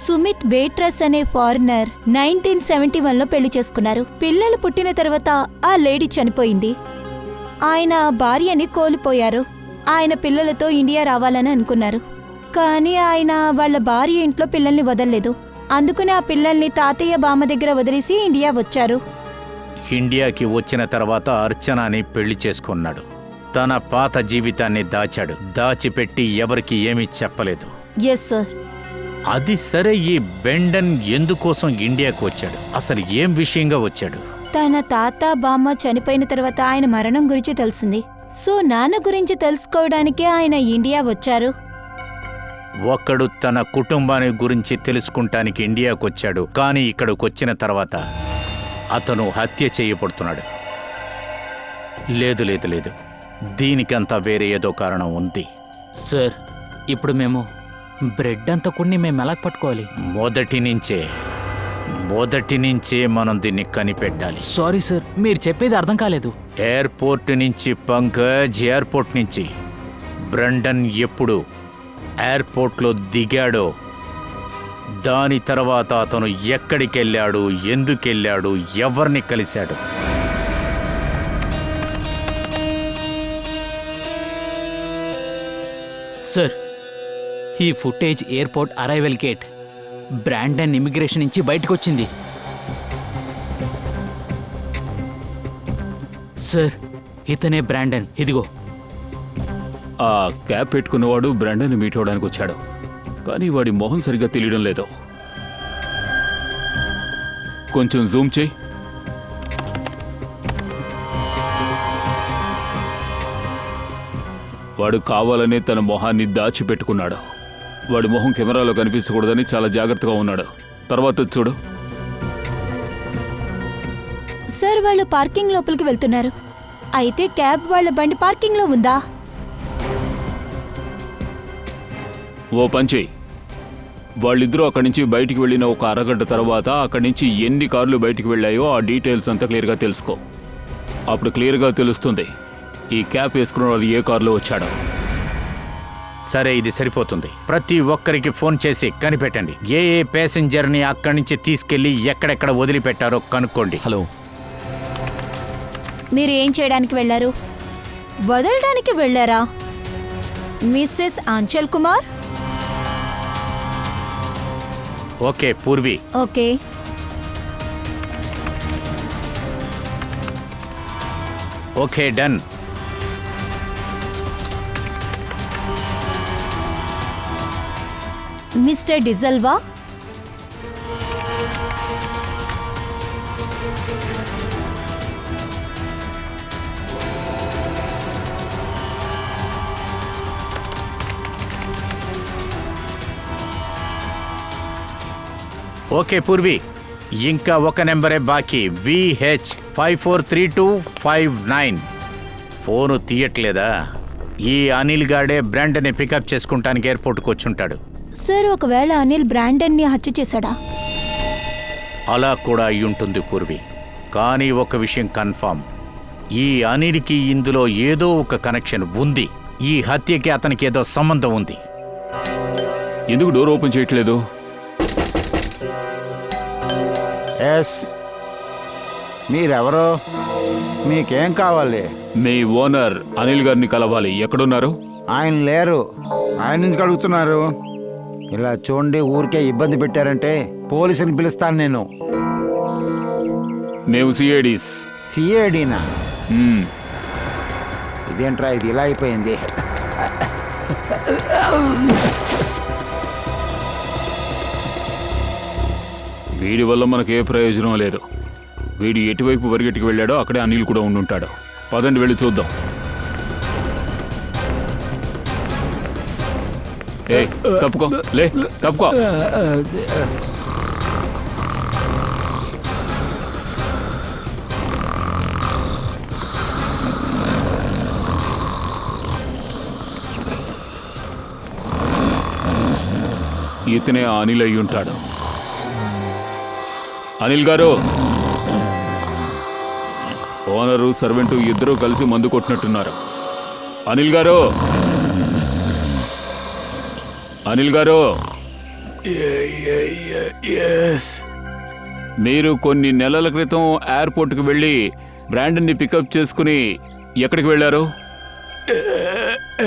Speaker 2: సుమిత్ బేట్రస్ అనే ఫారినర్ 1971లో పెళ్లి చేసుకున్నారు. పిల్లలు పుట్టిన తర్వాత ఆ లేడీ చనిపోయింది. ఆయన భార్యని కోల్పోయారు. ఆయన పిల్లలతో ఇండియా రావాలని అనుకున్నారు. కానీ ఆయన వాళ్ళ భార్య ఇంట్లో పిల్లల్ని వదలలేదు. అందుకని ఆ పిల్లల్ని తాతయ్య బామ్మ దగ్గర వదిలేసి ఇండియా వచ్చారు.
Speaker 10: ఇండియాకి వచ్చిన తర్వాత అర్చనాని పెళ్లి చేసుకున్నాడు. తన పాత జీవితాన్ని దాచాడు. దాచిపెట్టి ఎవరికి ఏమీ చెప్పలేదు.
Speaker 2: Yes sir.
Speaker 10: అది సరే, ఈ బెండన్ ఎందుకోసం ఇండియాకు వచ్చాడు? అసలు ఏం విషయంగా వచ్చాడు?
Speaker 2: తన తాత బామ్మ చనిపోయిన తర్వాత ఆయన మరణం గురించి తెలిసింది. సో నాన్న గురించి తెలుసుకోవడానికి ఆయన ఇండియా వచ్చారు.
Speaker 10: ఒకడు తన కుటుంబాన్ని గురించి తెలుసుకుంటానికి ఇండియాకు వచ్చాడు. కానీ ఇక్కడికి వచ్చిన తర్వాత అతను హత్య చేయబడుతున్నాడు. లేదు లేదు లేదు, దీనికంతా వేరే ఏదో కారణం ఉంది.
Speaker 1: సార్, ఇప్పుడు మేము బ్రెడ్ అంతా కొన్ని మేము ఎలా పట్టుకోవాలి?
Speaker 10: మొదటి నుంచే మనం దీన్ని కనిపెట్టాలి.
Speaker 1: సారీ సార్, మీరు చెప్పేది అర్థం కాలేదు.
Speaker 10: ఎయిర్పోర్ట్ నుంచి పంకజ్, ఎయిర్పోర్ట్ నుంచి బ్రెండన్ ఎప్పుడు ఎయిర్పోర్ట్లో దిగాడో దాని తర్వాత అతను ఎక్కడికెళ్ళాడు, ఎందుకెళ్ళాడు, ఎవరిని కలిశాడు?
Speaker 1: సార్, ఈ footage airport arrival gate Brandon immigration నుంచి బయటకు వచ్చింది. సార్, ఇతనే బ్రాండన్. ఇదిగో.
Speaker 5: ఆ క్యాప్ పెట్టుకున్నవాడు బ్రాండన్ మీట్ అవడానికి వచ్చాడు. కానీ వాడి మొహం సరిగ్గా తెలియడం లేదు. కొంచెం జూమ్ చేయి. వాడు కావాలనే తన మొహాన్ని దాచిపెట్టుకున్నాడు. వాడి మొహం కెమెరాలో కనిపించకూడదని చాలా జాగ్రత్తగా ఉన్నాడు. తర్వాత చూడు.
Speaker 2: సార్, వాళ్ళు పార్కింగ్ లోపలికి వెళ్తున్నారు. అయితే క్యాబ్ వాళ్ళ బండి పార్కింగ్ లో ఉందా?
Speaker 5: ఓ పంచేయి. వాళ్ళిద్దరూ అక్కడి నుంచి బయటికి వెళ్ళిన ఒక అరగంట తర్వాత అక్కడి నుంచి ఎన్ని కార్లు బయటికి వెళ్ళాయో ఆ డీటెయిల్స్ అంతా క్లియర్గా తెలుసుకో. అప్పుడు క్లియర్గా తెలుస్తుంది ఈ క్యాప్ వేసుకున్న వాళ్ళు ఏ కారులో వచ్చాడో.
Speaker 10: సరే, ఇది సరిపోతుంది. ప్రతి ఒక్కరికి ఫోన్ చేసి కనిపెట్టండి. ఏ ప్యాసింజర్ని అక్కడి నుంచి తీసుకెళ్లి ఎక్కడెక్కడ వదిలిపెట్టారో కనుక్కోండి.
Speaker 1: హలో,
Speaker 2: మీరు ఏం చేయడానికి వెళ్లారు? వదలడానికి వెళ్ళారా? Mrs Anchal Kumar?
Speaker 10: Okay Purvi.
Speaker 2: Okay.
Speaker 10: Okay, done.
Speaker 2: Mister de Silva?
Speaker 10: Okay Purvi, ఇంకా ఒక నెంబరే బాకీ. VH543259. ఫోను తీయట్లేదా? ఈ అనిల్ గాడే బ్రాండన్ని పికప్ చేసుకుంటానికి ఎయిర్పోర్ట్కి వచ్చుంటాడు.
Speaker 2: సార్, ఒకవేళ అనిల్ బ్రాండన్ని హత్య చేశాడా?
Speaker 10: అలా కూడా అయ్యుంటుంది పూర్వి. కానీ ఒక విషయం కన్ఫామ్, ఈ అనిల్కి ఇందులో ఏదో ఒక కనెక్షన్ ఉంది. ఈ హత్యకి అతనికి ఏదో సంబంధం ఉంది.
Speaker 5: ఎందుకు డోర్ ఓపెన్ చేయట్లేదు?
Speaker 11: ఎస్, మీరెవరో? మీకేం కావాలి?
Speaker 5: మీ ఓనర్ అనిల్ గారిని కలవాలి. ఎక్కడున్నారు?
Speaker 11: ఆయన లేరు. ఆయన నుంచి అడుగుతున్నారు. ఇలా చూడండి, ఊరికే ఇబ్బంది పెట్టారంటే పోలీసుని పిలుస్తాను నేను.
Speaker 5: మేము సిఐడీస్.
Speaker 11: సిఐడినా? ఇదేంట్రా ఇది ఇలా అయిపోయింది?
Speaker 5: వీడి వల్ల మనకు ఏ ప్రయోజనం లేదు. వీడు ఎటువైపు పరిగెట్టుకు వెళ్ళాడో అక్కడే అనిల్ కూడా ఉండుంటాడు. పదండి వెళ్ళి చూద్దాం. ఏ తప్పుకో, లే తప్పుకో. ఇతనే అనిల్ అయి ఉంటాడు. అనిల్ గారు, ఓనరు సర్వెంటు ఇద్దరూ కలిసి మందు కొట్టినట్టున్నారు. అనిల్ గారు, అనిల్ గారు, మీరు కొన్ని నెలల క్రితం ఎయిర్పోర్ట్కి వెళ్ళి బ్రాండన్ని పికప్ చేసుకుని ఎక్కడికి వెళ్ళారు?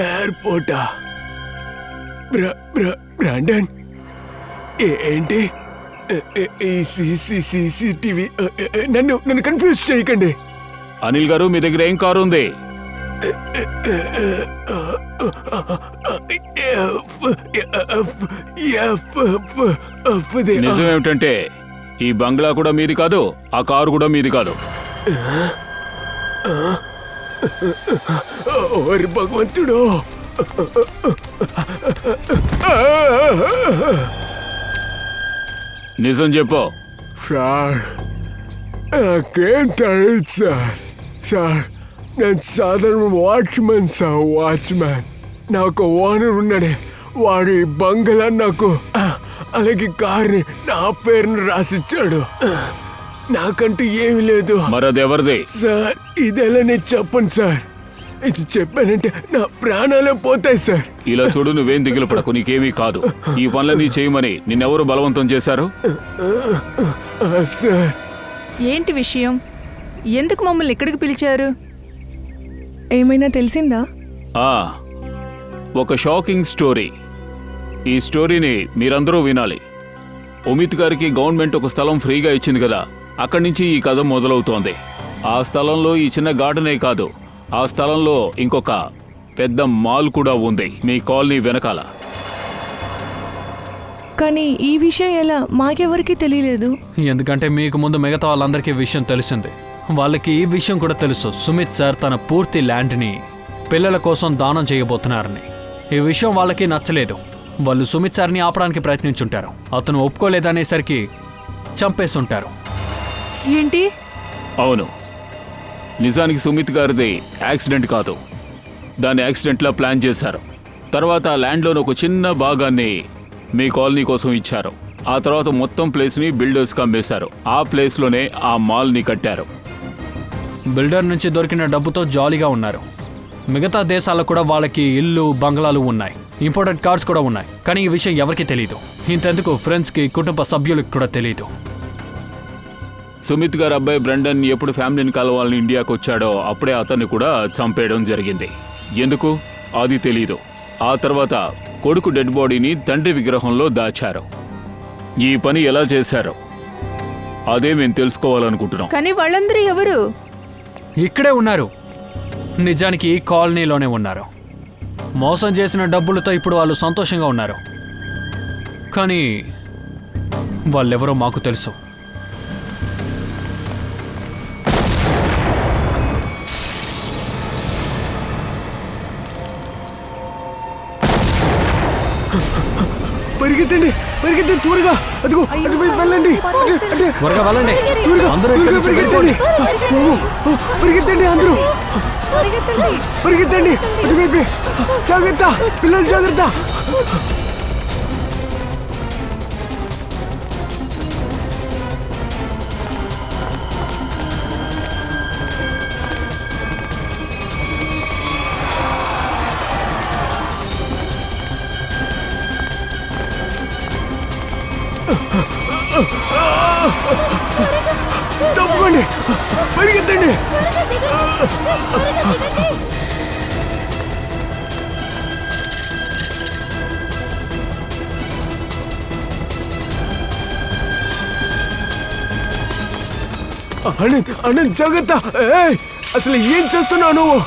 Speaker 4: ఎయిర్పోర్టా? బ్రాండన్ ఏంటి? సీసీటీవీ నన్ను కన్ఫ్యూజ్ చేయకండి.
Speaker 5: అనిల్ గారు, మీ దగ్గర ఏం కారు ఉంది? నిజమేమిటంటే ఈ బంగ్లా కూడా మీది కాదు, ఆ కారు కూడా మీది కాదు.
Speaker 4: ఓరి భగవంతుడు!
Speaker 5: నిజం చెప్పు.
Speaker 4: సార్, నాకేం తెలియదు సార్. సార్, నేను సాధారణ వాచ్మెన్ సార్, వాచ్మెన్. నాకు ఓనర్ ఉన్నాడే, వాడు ఈ బంగ్లా నాకు అలాగే కార్ని నా పేరును రాసిచ్చాడు. నాకంటూ ఏమీ లేదు.
Speaker 5: మరది ఎవరిది?
Speaker 4: సార్, ఇదెలా నేను చెప్పను సార్. ఇది చెప్పానంటే నా ప్రాణాలే పోతాయి సార్.
Speaker 5: ఇలా చూడు, నువ్వేం దిగులు పడకు, నీకేమీ కాదు. ఈ పనులన్నీ చేయమని నిన్నెవరు బలవంతం చేశారు?
Speaker 4: సార్,
Speaker 9: ఏంటి విషయం? ఎందుకు మమ్మల్ని ఇక్కడికి పిలిచారు?
Speaker 7: ఏమైనా తెలిసిందా?
Speaker 5: ఒక షాకింగ్ స్టోరీ. ఈ స్టోరీని మీరందరూ వినాలి. ఉమిత్ గారికి గవర్నమెంట్ ఒక స్థలం ఫ్రీగా ఇచ్చింది కదా, అక్కడి నుంచి ఈ కథ మొదలవుతోంది. ఆ స్థలంలో ఈ చిన్న గార్డెనే కాదు, ఆ స్థలంలో ఇంకొక పెద్ద మాల్ కూడా ఉంది, మీ కాలనీ వెనకాల.
Speaker 7: కానీ ఈ విషయం ఎలా మాకెవరికి తెలియలేదు?
Speaker 6: ఎందుకంటే మీకు ముందు మిగతా వాళ్ళందరికీ విషయం తెలిసింది. వాళ్ళకి ఈ విషయం కూడా తెలుసు, సుమిత్ సార్ తన పూర్తి ల్యాండ్ని పిల్లల కోసం దానం చేయబోతున్నారని. ఈ విషయం వాళ్ళకి నచ్చలేదు. వాళ్ళు సుమిత్ సార్ని ఆపడానికి ప్రయత్నించుంటారు. అతను ఒప్పుకోలేదనేసరికి చంపేస్తుంటారు.
Speaker 9: ఏంటి?
Speaker 5: అవును, నిజానికి సుమిత్ గారిది యాక్సిడెంట్ కాదు, దాన్ని యాక్సిడెంట్లా ప్లాన్ చేశారు. తర్వాత ఆ ల్యాండ్లోని ఒక చిన్న భాగాన్ని మీ కాలనీ కోసం ఇచ్చారు. ఆ తర్వాత మొత్తం ప్లేస్ని బిల్డర్స్కి అమ్మేశారు. ఆ ప్లేస్లోనే ఆ మాల్ని కట్టారు.
Speaker 6: బిల్డర్ నుంచి దొరికిన డబ్బుతో జాలీగా ఉన్నారు. మిగతా దేశాల్లో కూడా వాళ్ళకి ఇల్లు, బంగ్లాలు ఉన్నాయి, ఇంపోర్టెడ్ కార్స్ కూడా ఉన్నాయి. కానీ ఈ విషయం ఎవరికీ తెలియదు. ఇంతెందుకు ఫ్రెండ్స్కి, కుటుంబ సభ్యులకు కూడా తెలియదు.
Speaker 5: సుమిత్ గారు అబ్బాయి బ్రెండన్ ఎప్పుడు ఫ్యామిలీని కలవాలని ఇండియాకు వచ్చాడో అప్పుడే అతన్ని కూడా చంపేయడం జరిగింది. ఎందుకు అది తెలీదు. ఆ తర్వాత కొడుకు డెడ్ బాడీని తండ్రి విగ్రహంలో దాచారు. ఈ పని ఎలా చేశారో అదే మేము తెలుసుకోవాలనుకుంటున్నాం.
Speaker 9: కానీ వాళ్ళందరూ ఎవరు?
Speaker 6: ఇక్కడే ఉన్నారు. నిజానికి ఈ కాలనీలోనే ఉన్నారు. మోసం చేసిన డబ్బులతో ఇప్పుడు వాళ్ళు సంతోషంగా ఉన్నారు. కానీ వాళ్ళెవరో మాకు తెలుసు.
Speaker 4: పరిగెత్తండి, పరిగెత్తండి త్వరగా. అదిగో అటువైపు వెళ్ళండి,
Speaker 6: త్వరగా వెళ్ళండి. అందరూ ఇక్కడి నుంచి
Speaker 4: పరిగెత్తండి. పరిగెత్తండి అందరూ, పరిగెత్తండి అటువైపు. జాగ్రత్త పిల్లలు, జాగ్రత్త. తప్పండి, పరిగెత్తండి. ఆనంద్ ఆనంద్ జాగ్రత్త. ఏయ్, అసలు ఏం చేస్తున్నావు నువ్వు?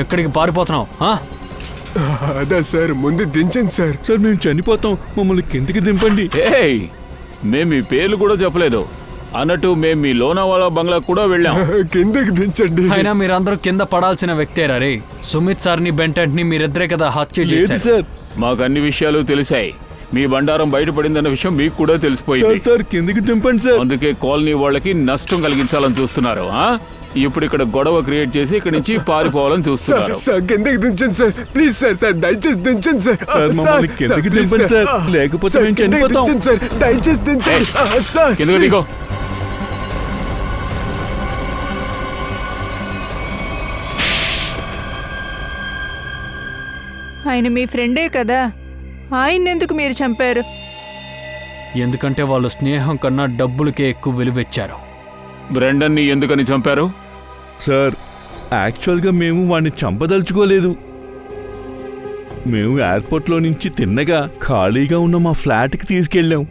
Speaker 6: ఎక్కడికి పారిపోతున్నావు?
Speaker 4: అదా సార్, ముందు దించండి సార్.
Speaker 3: సార్ మేము చనిపోతాం, మమ్మల్ని కిందికి దింపండి.
Speaker 5: ఏయ్, మేము మీ పేర్లు కూడా చెప్పలేదు. అన్నట్టు మేము మీ లోనావాలా బంగ్లా కూడా వెళ్ళాం.
Speaker 4: కిందకి దించండి.
Speaker 6: అయినా మీరందరూ కింద పడాల్సిన వ్యక్తేరా రే. సుమిత్ సార్ని బెంటెంట్ని మీరిద్దరే కదా హత్య
Speaker 3: లేదు
Speaker 6: చేశారు.
Speaker 3: సార్.
Speaker 5: మాకు అన్ని విషయాలు తెలిసాయి. మీ బండారం బయటపడిందన్న విషయం మీకు కూడా తెలిసిపోయింది.
Speaker 3: సార్ కిందికి దింపండి సార్.
Speaker 5: అందుకే కాలనీ వాళ్ళకి నష్టం కలిగించాలని చూస్తున్నారు. ఇప్పుడు ఇక్కడ గొడవ క్రియేట్ చేసి ఇక్కడ నుంచి పారిపోవాలని చూస్తున్నారు.
Speaker 4: సార్ కిందకి దించండి సార్, ప్లీజ్ సార్. సార్ దయచేసి దించండి సార్.
Speaker 3: సార్ మమ్మల్ని కిందకి దింపండి సార్, లేకపోతే మేము చనిపోతాం.
Speaker 4: సార్ దయచేసి దించండి సార్.
Speaker 5: కిందకి దిగో.
Speaker 9: ఆయన మీ ఫ్రెండే కదా, ఆయన్నెందుకు మీరు చంపారు?
Speaker 6: ఎందుకంటే వాళ్ళు స్నేహం కన్నా డబ్బులకే ఎక్కువ విలువిచ్చారు.
Speaker 5: బ్రెండన్ని ఎందుకని చంపారు?
Speaker 3: సార్ యాక్చువల్గా మేము వాడిని చంపదలుచుకోలేదు. మేము ఎయిర్పోర్ట్లో నుంచి తిన్నగా ఖాళీగా ఉన్న మా ఫ్లాట్కి తీసుకెళ్ళాం.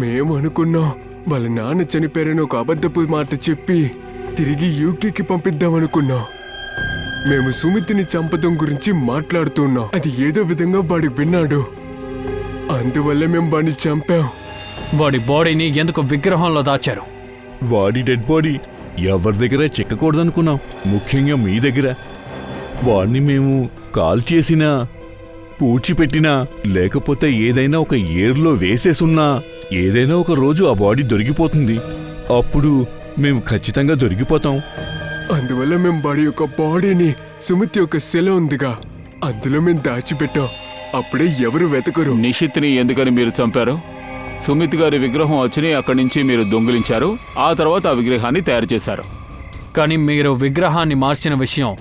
Speaker 4: మేము అనుకున్నాం వాళ్ళ నాన్న చనిపోయారని ఒక అబద్ధపు మాట చెప్పి తిరిగి యూకేకి పంపిద్దామనుకున్నాం. మేము సుమిత్ని చంపడం గురించి మాట్లాడుతున్నాం. అది ఏదో విధంగా వాడికి విన్నాడు, అందువల్ల మేము వాడిని చంపాం.
Speaker 6: వాడి బాడీని ఎందుకు విగ్రహంలో దాచారు?
Speaker 3: వాడి డెడ్ బాడీ ఎవరి దగ్గర చిక్కకూడదనుకున్నాం, ముఖ్యంగా మీ దగ్గర. వాడిని మేము కాల్ చేసినా, పూడ్చిపెట్టినా, లేకపోతే ఏదైనా ఒక ఏర్లో వేసేసున్నా ఏదైనా ఒక రోజు ఆ బాడీ దొరికిపోతుంది. అప్పుడు మేము ఖచ్చితంగా దొరికిపోతాం.
Speaker 4: అందువల్ల మేము వాడి యొక్క బాడీని సుమిత్ యొక్క శిల ఉందిగా అందులో మేము దాచిపెట్టాం. అప్పుడే ఎవరు వెతకరు.
Speaker 5: నిషిత్ని ఎందుకని మీరు చంపారు? సుమిత్ గారి విగ్రహం వచ్చి అక్కడి నుంచి మీరు దొంగిలించారు. ఆ తర్వాత ఆ విగ్రహాన్ని తయారు చేశారు.
Speaker 6: కానీ మీరు విగ్రహాన్ని మార్చిన విషయం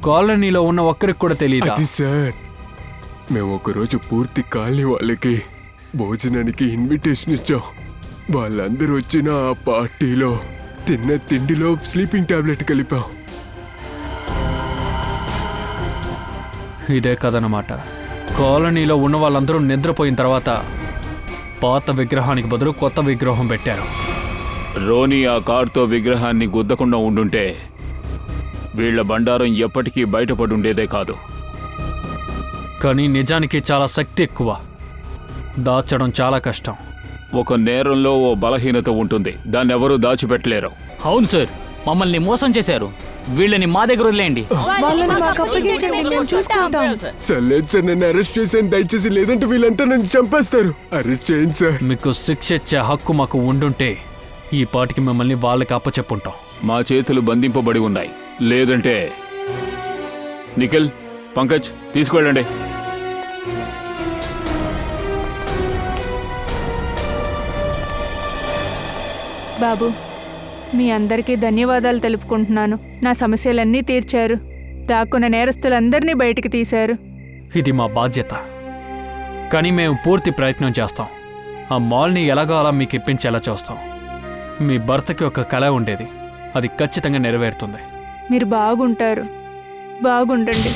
Speaker 6: కాలనీలో ఉన్న ఒక్కరికి కూడా తెలియదు.
Speaker 4: అది సార్, మేము ఒకరోజు పూర్తి కాలనీ వాళ్ళకి భోజనానికి ఇన్విటేషన్ ఇచ్చాం. వాళ్ళందరూ వచ్చిన ఆ పార్టీలో తిన్న తిండిలో స్లీపింగ్ టాబ్లెట్ కలిపాం.
Speaker 6: ఇదే కదనమాట. కాలనీలో ఉన్న వాళ్ళందరూ నిద్రపోయిన తర్వాత పాత విగ్రహానికి బదులు కొత్త విగ్రహం పెట్టారు.
Speaker 5: రోనీ ఆ కార్తో విగ్రహాన్ని గుద్దకుండా ఉండుంటే వీళ్ల బండారం ఎప్పటికీ బయటపడి ఉండేదే కాదు.
Speaker 6: కానీ నిజానికి చాలా శక్తి ఎక్కువ, దాచడం చాలా కష్టం.
Speaker 5: ఒక నేరంలో ఓ బలహీనత ఉంటుంది, దాన్ని ఎవరూ దాచిపెట్టలేరు.
Speaker 1: అవును సార్, మమ్మల్ని మోసం చేశారు. వీళ్ళని మా దగ్గర వదిలేయండి.
Speaker 7: వాళ్ళని మాకు అప్పగించండి, మేము చూసుకుంటాం.
Speaker 4: సార్ లేదు సార్, నన్ను అరెస్ట్ చేసాను దయచేసి, లేదంటే వీళ్ళంతా నన్ను చంపేస్తారు. అరెస్ట్ చేయండి సార్.
Speaker 6: మీకు శిక్ష ఇచ్చే హక్కు మాకు ఉండుంటే ఈ పాటికి మిమ్మల్ని వాళ్ళకి అప్పచెప్పుంటాం.
Speaker 5: మా చేతులు బంధింపబడి ఉన్నాయి. లేదంటే నిఖిల్, పంకజ్ తీసుకువెళ్ళండి.
Speaker 9: బాబు, మీ అందరికీ ధన్యవాదాలు తెలుపుకుంటున్నాను. నా సమస్యలన్నీ తీర్చారు. దాక్కున్న నేరస్తులందరినీ బయటికి తీశారు.
Speaker 6: ఇది మా బాధ్యత, కానీ మేము పూర్తి ప్రయత్నం చేస్తాం. ఆ మాల్ని ఎలాగో అలా మీకు ఇప్పించేలా చూస్తాం. మీ భర్తకి ఒక కళ ఉండేది, అది ఖచ్చితంగా నెరవేరుతుంది.
Speaker 9: మీరు బాగుంటారు. బాగుండండి.